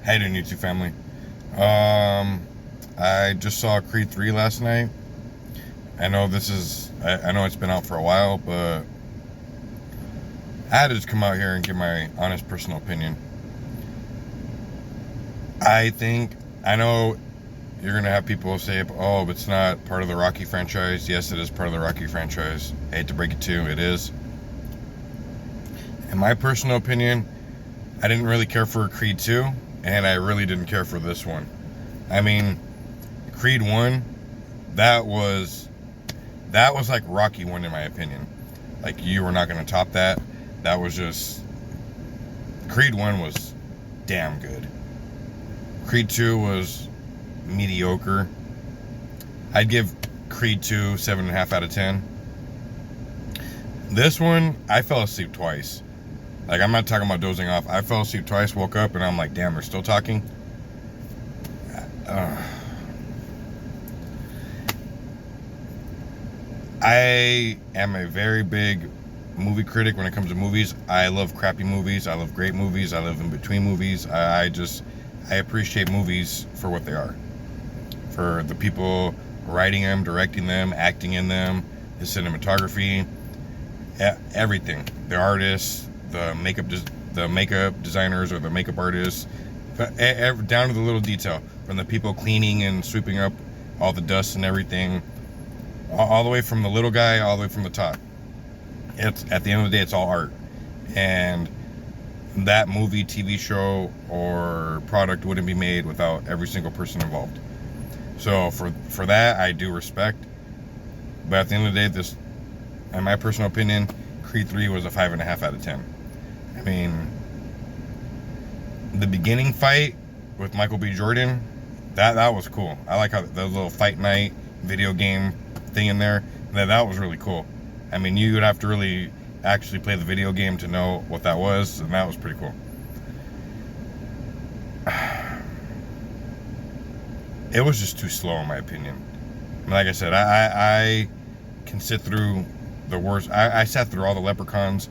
How you doing, YouTube family? I just saw Creed 3 last night. I know it's been out for a while, but I had to just come out here and give my honest personal opinion. I know you're going to have people say, oh, but it's not part of the Rocky franchise. Yes, it is part of the Rocky franchise. I hate to break it to you, it is. In my personal opinion, I didn't really care for Creed 2, and I really didn't care for this one. I mean, Creed 1, that was like Rocky 1 in my opinion. Like, you were not going to top that. That was just... Creed 1 was damn good. Creed 2 was mediocre. I'd give Creed 2 7.5 out of 10. This one, I fell asleep twice. Like, I'm not talking about dozing off. I fell asleep twice, woke up, and I'm like, damn, they're still talking. I am a very big movie critic when it comes to movies. I love crappy movies. I love great movies. I love in between movies. I appreciate movies for what they are. For the people writing them, directing them, acting in them, the cinematography, everything. The artists, the makeup designers or the makeup artists, down to the little detail. From the people cleaning and sweeping up all the dust and everything, all the way from the little guy, all the way from the top. It's at the end of the day, it's all art, and that movie, TV show, or product wouldn't be made without every single person involved. So for that, I do respect. But at the end of the day, this, in my personal opinion, Creed 3 was a 5.5 out of 10. I mean, the beginning fight with Michael B. Jordan, that was cool. I like how the little fight night video game thing in there, that was really cool. I mean, you would have to really actually play the video game to know what that was, and that was pretty cool. It was just too slow in my opinion. I mean, like I said, I can sit through the worst. I sat through all the Leprechauns.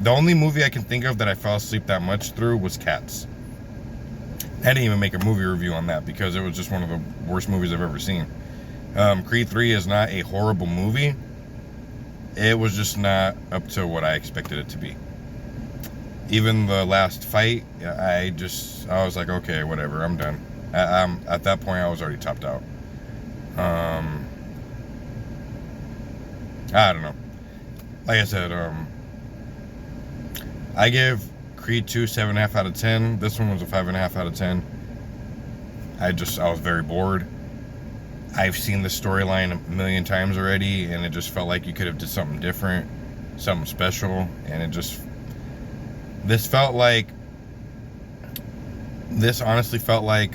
The only movie I can think of that I fell asleep that much through was Cats. I didn't even make a movie review on that because it was just one of the worst movies I've ever seen. Creed 3 is not a horrible movie. It was just not up to what I expected it to be. Even the last fight, I was like, okay, whatever, I'm done. At that point, I was already topped out. I don't know. Like I said, I give Creed 2 7.5 out of 10. This one was a 5.5 out of 10. I was very bored. I've seen the storyline a million times already, and it just felt like you could have did something different, something special, and this honestly felt like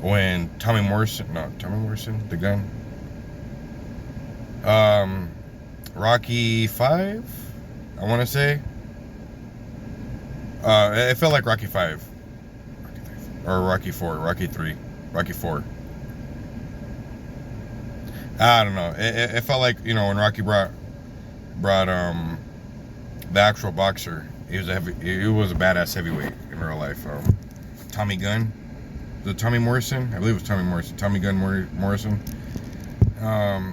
when Tommy Morrison, the gun, Rocky 5, I want to say, it felt like Rocky 5. Or Rocky 4, Rocky 3, Rocky 4. I don't know. It felt like, when Rocky brought the actual boxer. He was a badass heavyweight in real life. Tommy Gunn. Was it Tommy Morrison? I believe it was Tommy Morrison. Tommy Gunn Morrison.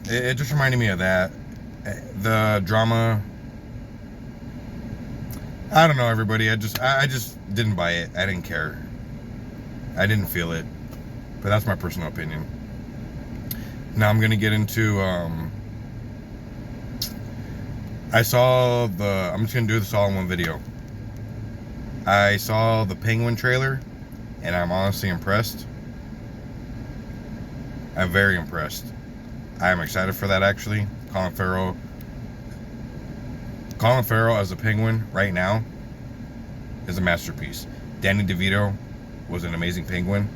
It just reminded me of that. The drama. I don't know, everybody. I just didn't buy it. I didn't care. I didn't feel it, but that's my personal opinion. Now I'm gonna get into, I'm just gonna do this all in one video. I saw the Penguin trailer, and I'm honestly impressed. I'm very impressed. I'm excited for that, actually. Colin Farrell as a Penguin right now is a masterpiece. Danny DeVito was an amazing Penguin,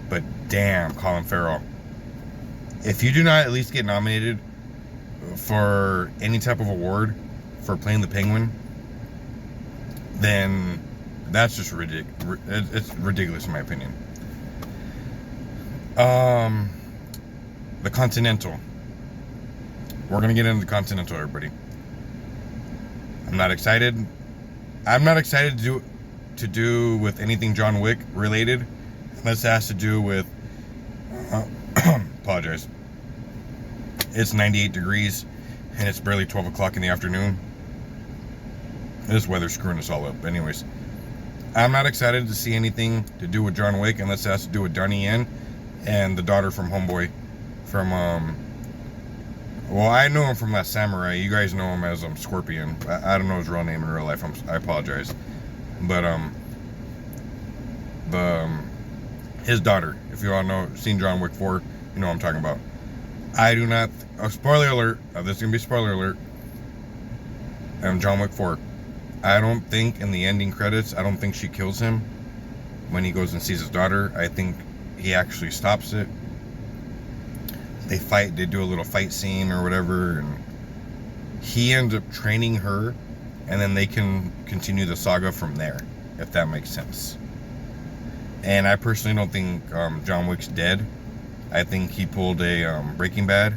but damn, Colin Farrell. If you do not at least get nominated for any type of award for playing the Penguin, then that's just ridiculous. It's ridiculous in my opinion. The Continental. We're gonna get into the Continental, everybody. I'm not excited. I'm not excited to do with anything John Wick related, unless it has to do with. Uh, apologize. It's 98 degrees, and it's barely 12 o'clock in the afternoon. This weather's screwing us all up. Anyways, I'm not excited to see anything to do with John Wick unless it has to do with Donnie Yen and the daughter from Homeboy. From, well, I know him from Last Samurai. You guys know him as Scorpion. I don't know his real name in real life. I apologize. But, his daughter, if you all know, seen John Wick 4, you know what I'm talking about. I do not, spoiler alert, this is going to be spoiler alert, John Wick 4. I don't think in the ending credits, I don't think she kills him when he goes and sees his daughter. I think he actually stops it. They fight, they do a little fight scene or whatever, and he ends up training her, and then they can continue the saga from there, if that makes sense. And I personally don't think John Wick's dead. I think he pulled a Breaking Bad,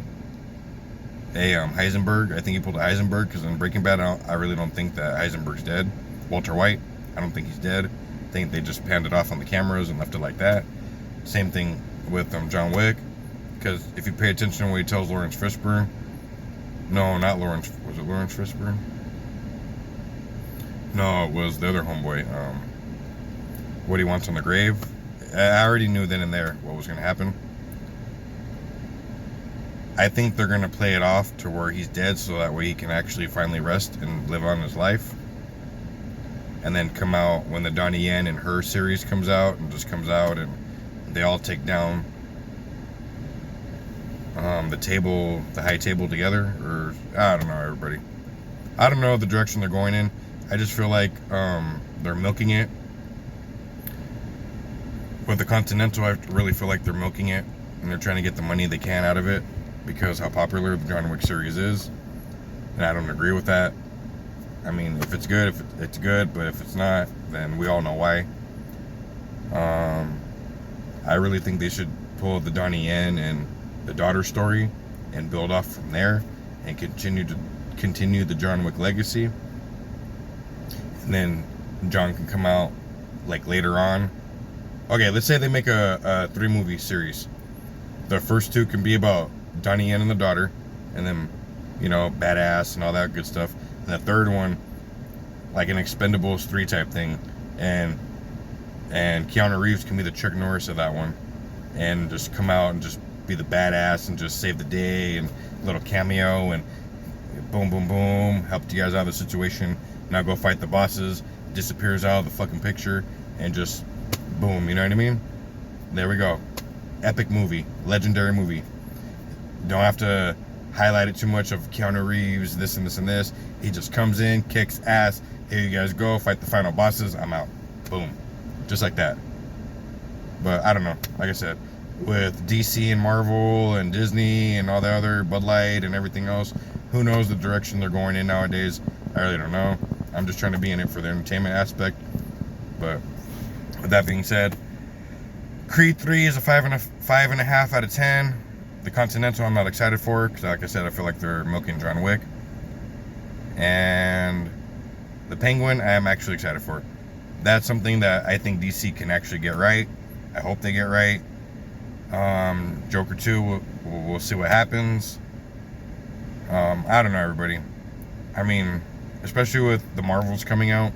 Heisenberg. I think he pulled a Heisenberg, because in Breaking Bad, I really don't think that Heisenberg's dead. Walter White, I don't think he's dead. I think they just panned it off on the cameras and left it like that. Same thing with John Wick, because if you pay attention to what he tells Lawrence Fishburne, no, not Lawrence, was it Lawrence Fishburne? No, it was the other homeboy. What he wants on the grave. I already knew then and there what was going to happen. I think they're going to play it off to where he's dead, so that way he can actually finally rest and live on his life. And then come out when the Donnie Yen and Her series comes out, and just comes out, and they all take down the high table together. Or, I don't know, everybody. I don't know the direction they're going in. I just feel like they're milking it. With the Continental, I really feel like they're milking it, and they're trying to get the money they can out of it, because how popular the John Wick series is. And I don't agree with that. I mean, if it's good, it's good, but if it's not, then we all know why. I really think they should pull the Donnie Yen and the daughter story and build off from there, and continue the John Wick legacy. And then John can come out like later on. Okay, let's say they make a 3-movie series. The first 2 can be about Donnie Yen and the daughter, and then, you know, badass and all that good stuff. And the third one, like an Expendables 3 type thing, and Keanu Reeves can be the Chuck Norris of that one, and just come out and just be the badass and just save the day, and a little cameo, and boom, boom, boom, helped you guys out of the situation. Now go fight the bosses, disappears out of the fucking picture, and just boom, you know what I mean? There we go. Epic movie, legendary movie. Don't have to highlight it too much of Keanu Reeves, this and this and this. He just comes in, kicks ass. Here you guys go, fight the final bosses. I'm out. Boom. Just like that. But I don't know. Like I said, with DC and Marvel and Disney and all the other Bud Light and everything else, who knows the direction they're going in nowadays? I really don't know. I'm just trying to be in it for the entertainment aspect. But with that being said, Creed 3 is a 5.5 out of 10. The Continental I'm not excited for, because like I said, I feel like they're milking John Wick. And the Penguin I am actually excited for. That's something that I think DC can actually get right. I hope they get right. Joker 2, we'll see what happens. I don't know, everybody. I mean, especially with the Marvels coming out.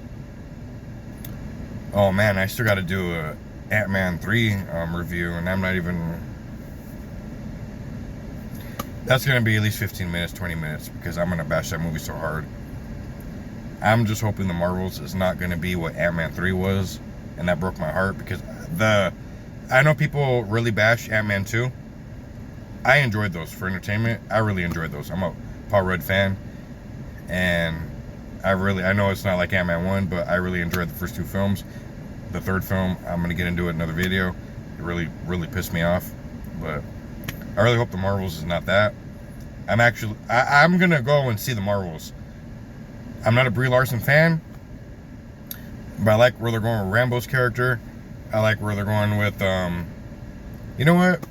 Oh man, I still got to do a Ant-Man 3 review, and I'm not even... That's going to be at least 15 minutes, 20 minutes, because I'm going to bash that movie so hard. I'm just hoping the Marvels is not going to be what Ant-Man 3 was, and that broke my heart, because I know people really bash Ant-Man 2. I enjoyed those for entertainment. I really enjoyed those. I'm a Paul Rudd fan, and I know it's not like Ant-Man 1, but I really enjoyed the first 2 films. The third film, I'm going to get into it in another video. It really pissed me off, but I really hope the Marvels is not that. I'm going to go and see the Marvels. I'm not a Brie Larson fan, but I like where they're going with Rambo's character. I like where they're going with, you know what?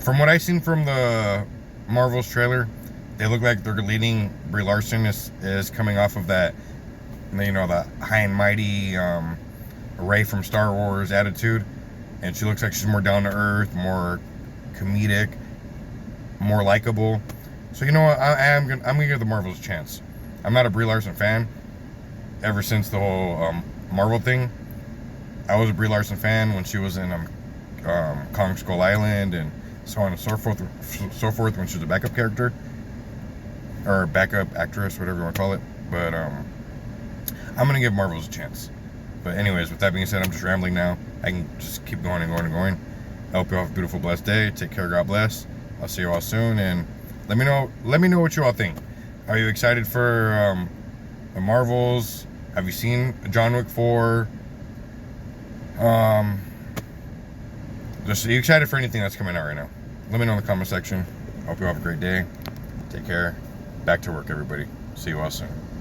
From what I've seen from the Marvels trailer, They look like they're leading. Brie Larson is coming off of that, you know, the high and mighty Rey from Star Wars attitude, and she looks like she's more down to earth, more comedic, more likable. So you know what? I'm gonna give the Marvels a chance. I'm not a Brie Larson fan. Ever since the whole Marvel thing, I was a Brie Larson fan when she was in Kong Skull Island and so on and so forth. When she was a backup character or backup actress, whatever you want to call it. But I'm gonna give Marvels a chance. But anyways, with that being said, I'm just rambling now. I can just keep going and going and going. I hope you all have a beautiful, blessed day. Take care. God bless. I'll see you all soon, and let me know what you all think. Are you excited for the Marvels? Have you seen John Wick 4? Just, are you excited for anything that's coming out right now? Let me know in the comment section. Hope you all have a great day. Take care. Back to work, everybody. See you all soon.